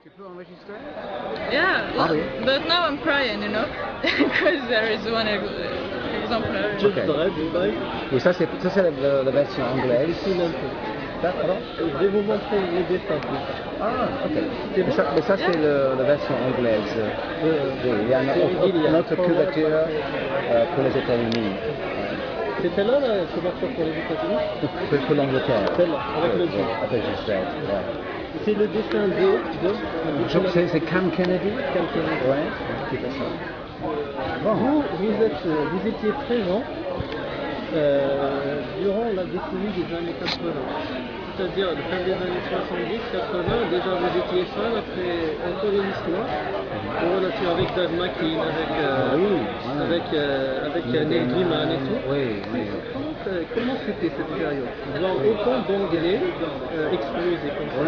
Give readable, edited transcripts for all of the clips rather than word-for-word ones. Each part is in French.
Tu peux enregistrer? Yeah, Ah oui. but now I'm crying, because there is one exemplar. Ok. Et ça c'est la version anglaise. D'accord. Je vais vous montrer les dessins. Ah, ok. Mais ça c'est la version anglaise. Oui, il y a une autre couverture pour les États-Unis. C'est celle-là la couverture pour les États-Unis? Pour l'Angleterre. Celle-là, avec le G. Avec Gisèle, ouais. C'est le dessin C'est Cam Kennedy? Cam Kennedy. Ouais, qui fait ça. Bon. Vous étiez présent durant la décennie des années 80. C'est-à-dire la fin des années 70-80, déjà vous étiez fan après encore une histoire en relation avec Doug McKean, avec Neil Gaiman et tout. Oui, oui. Comment c'était cette période? Voir autant d'anglais exploser comme ça.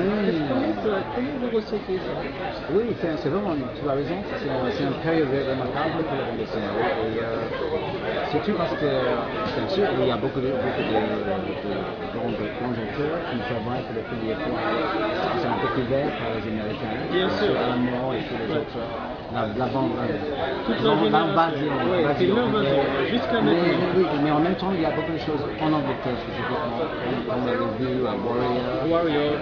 Comment vous ressentez ça? Oui, c'est vraiment, tu as raison, c'est une période remarquable pour la bande dessinée. Et surtout parce que, bien sûr, il y a beaucoup de grands auteurs qui permettent que le premier fois ils sont découverts par les Américains, bien sûr, allemands et tous les autres. La bande, toute l'invasion, c'est l'invasion, jusqu'à maintenant. Oui, mais en même temps, il y a beaucoup de choses en Angleterre spécifiquement, comme la revue Warrior,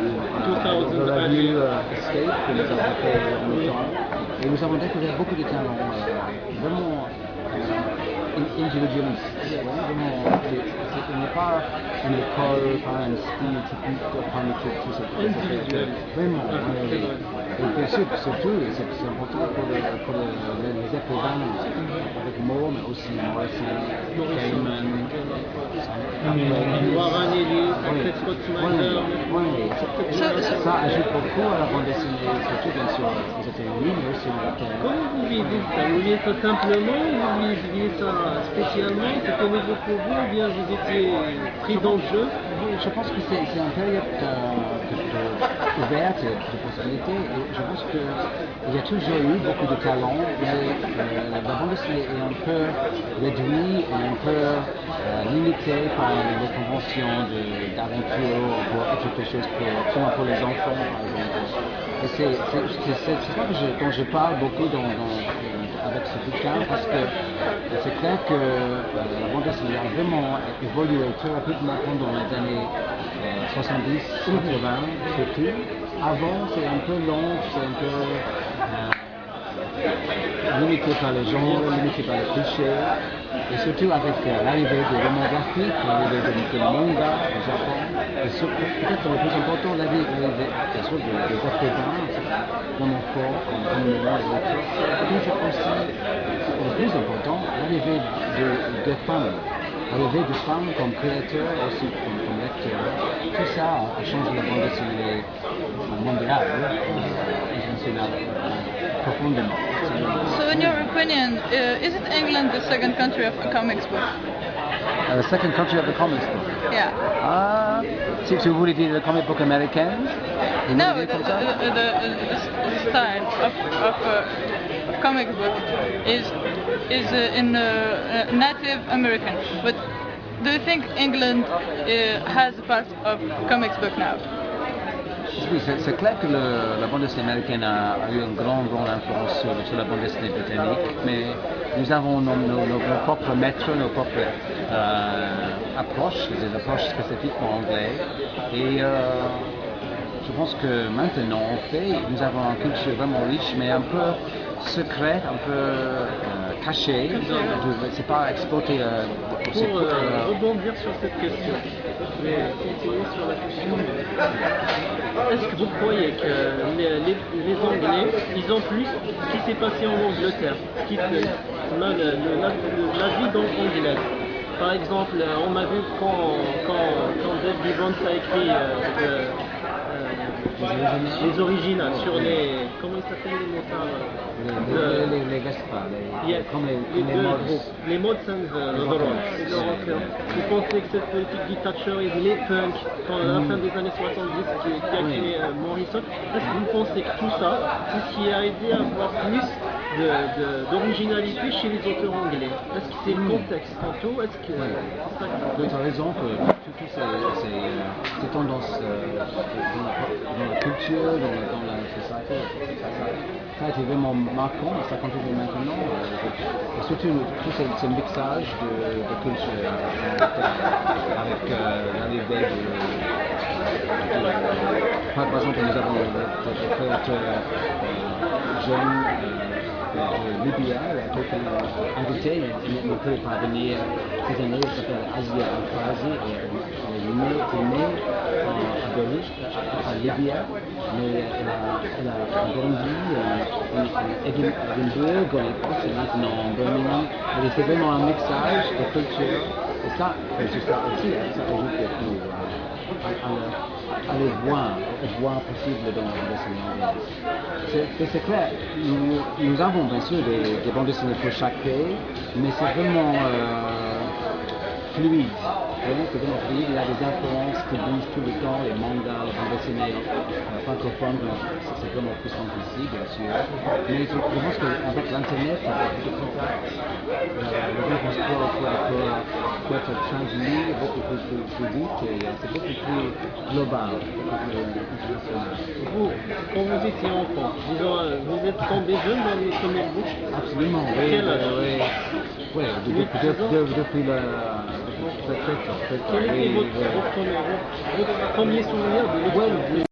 2000, la revue Escape que nous avons fait en même temps. Et nous avons découvert beaucoup de talents vraiment individualistes. Vraiment, ce n'est pas une école, pas un style typique, pas une équipe, tout ça. Vraiment. Et bien sûr, surtout, c'est important pour les écrivains, avec Moore, mais aussi Morrison, Gaiman, Warren Ellis, Scott Snyder. Ça ajoute beaucoup à la bande dessinée, surtout bien sûr aux États-Unis, mais aussi en Angleterre. Comment vous vivez ça? Vous vivez ça simplement ou vous viviez ça spécialement? C'était nouveau pour vous ou bien vous étiez pris dans le jeu? Je pense que c'est une période ouverte de possibilités et je pense qu'il y a toujours eu beaucoup de talents, mais la bande dessinée est un peu réduite et un peu limitée par les conventions d'aventure pour être quelque chose pour les enfants, par exemple. Et c'est ça dont je parle beaucoup avec ce bouquin, parce que c'est clair que la bande dessinée a vraiment évolué très rapidement pendant les années 70, 80 surtout. Avant, c'est un peu long, c'est un peu limité par les genres, limité par les clichés. Et surtout avec l'arrivée des romans graphiques, l'arrivée des mangas au Japon, et peut-être le plus important, l'arrivée bien sûr des écrivains, vraiment forts, comme Moore et autres. Et puis aussi, le plus important, l'arrivée des femmes. L'arrivée des femmes comme créateurs et aussi comme lecteurs. Tout ça a changé la bande dessinée mondiale, internationale, profondément. So in your opinion, is it England the second country of a comics book? The second country of the comics book? Yeah. Si tu voulais dire le comic book américain? No, the style of comic book is in Native American. But do you think England has a part of comics book now? Oui, c'est clair que la bande dessinée américaine a eu une grande influence sur la bande dessinée britannique, mais nous avons nos propres maîtres, nos propres approches, des approches spécifiquement anglais. Et je pense que maintenant, en fait, nous avons une culture vraiment riche, mais un peu secrète, un peu cachée. C'est pas exploité. Pour rebondir sur cette question, je vais continuer sur la question. Est-ce que vous croyez que les Anglais, ils ont plus ce qui s'est passé en Angleterre, la vie dans anglaise? Par exemple, on a vu quand Dave Gibbons a écrit les originales sur les... Comment ils s'appellent les motards? Les Vespa, comme les mods and the Rock. Vous pensez que cette politique du Thatcherisme, les punks, à la fin des années 70 qui a créé Morrison, est-ce que vous pensez que tout ça, c'est ce qui a aidé à avoir plus d'originalité chez les auteurs anglais? Est-ce que c'est le contexte tantôt? Est-ce que tu as raison que toutes ces tendances dans la culture, dans la société, ça a été vraiment marquant, ça continue maintenant. Et surtout tout ce mixage de culture avec l'arrivée par exemple, nous avons des créateurs jeunes de Libye, qui ont invité, mais ne peut pas venir cette année, il s'appelle Asia Al-Fazi, et elle est née à Beyrouth, à Libye, mais elle a grandi à Edinburgh, à l'époque, c'est maintenant Birmingham. Elle était vraiment un mixage de cultures, et ça aussi, ça ajoute beaucoup à les voir possible dans la bande dessinée. C'est clair, nous avons bien sûr des bandes dessinées pour chaque pays, mais c'est vraiment fluide. C'est vraiment fluide, il y a des influences qui bougent tout le temps, les mangas, les bandes dessinées francophones, c'est vraiment plus simple ici, bien sûr. Mais je pense qu'avec l'internet, il y a beaucoup de contacts, les gens peuvent être traduits beaucoup plus vite, et c'est beaucoup plus global, beaucoup plus international. Vous, quand vous étiez enfant, disons, vous êtes tombé jeune dans les comic books? Absolument, oui. Quel âge? Oui, depuis le... Quel était votre premier souvenir de lecture?